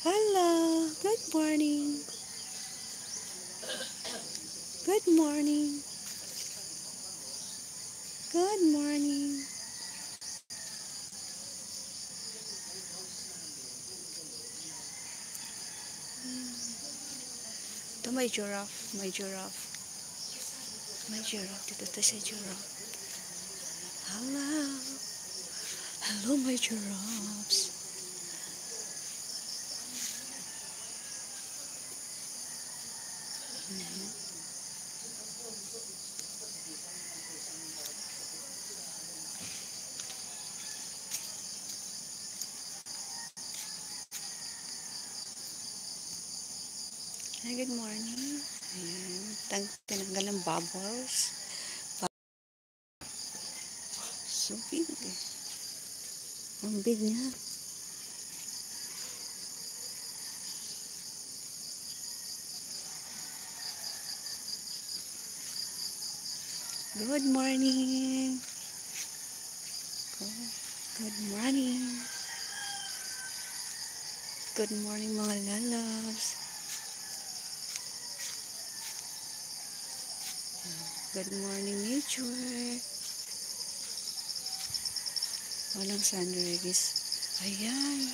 Hello, good morning. Good morning. Good morning. Ito may giraffe, may giraffe. May giraffe, dito to si giraffe. Hello. Hello, my giraffes. Hi, good morning. Ayan, tinanggal ng bubbles. So big eh. Ang big niya. Good morning. Good morning. Good morning mga lalabs. Good morning nature. Walang sunrise. Ayan.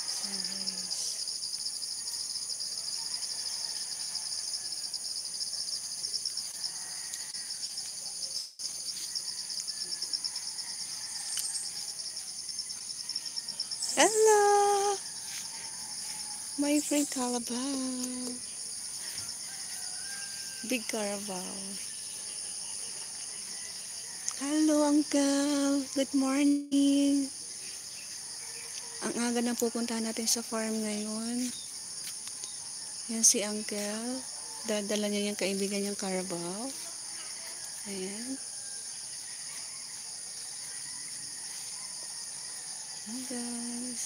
Sunrise. Hello! My friend Carabao. Big Carabao. Hello, Uncle. Good morning. Ang aga na pupuntahan natin sa farm ngayon. Yan si Uncle. Dadala niya yung kaibigan niyang Carabao. Ayan. Hi, guys.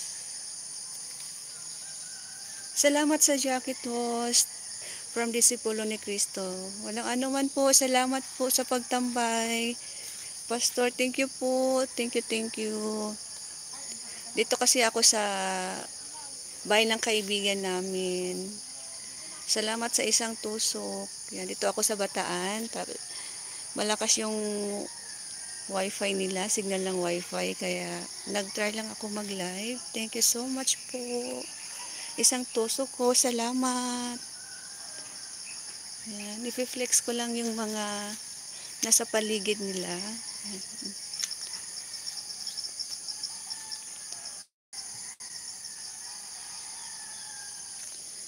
Salamat sa jacket host from Disipulo ni Cristo. Walang anuman po. Salamat po sa pagtambay. Pastor, thank you po. Thank you, thank you. Dito kasi ako sa bahay ng kaibigan namin. Salamat sa isang tusok. Yan, dito ako sa Bataan. Malakas yung wifi nila, signal ng wifi. Kaya nag-try lang ako mag-live. Thank you so much po. Isang tusok ko. Salamat. Yan, i-flex ko lang yung mga nasa paligid nila.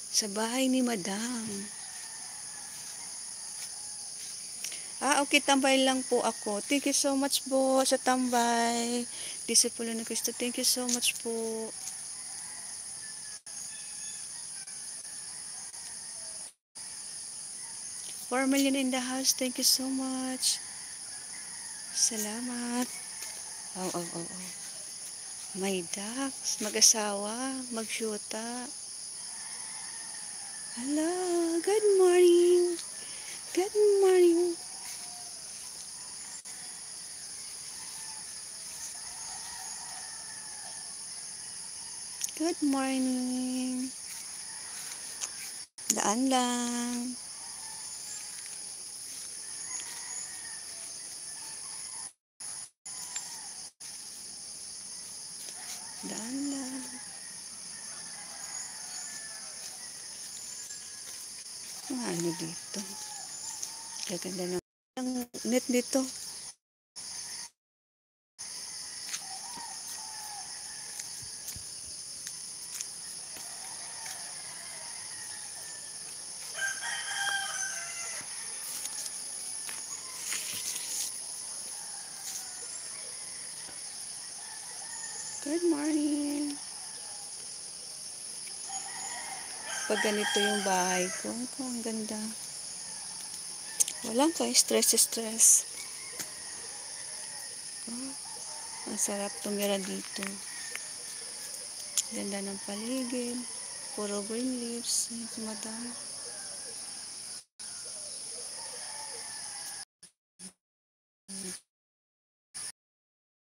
Sa bahay ni Madam. Okay, tambay lang po ako. Thank you so much po sa tambay. Disipulo ni Cristo, thank you so much po. 4 million in the house, thank you so much. Salamat. Oh. May ducks, mag-asawa, mag-syuta. Hello, good morning. Good morning. Good morning. Daan lang. Daan lang. Ano dito? Gaganda ng net dito. Good morning. Pag ganito yung bahay ko, ang ganda. Walang ka-stress. Ang sarap tumira dito. Ganda ng paligid. Puro green leaves. Madam.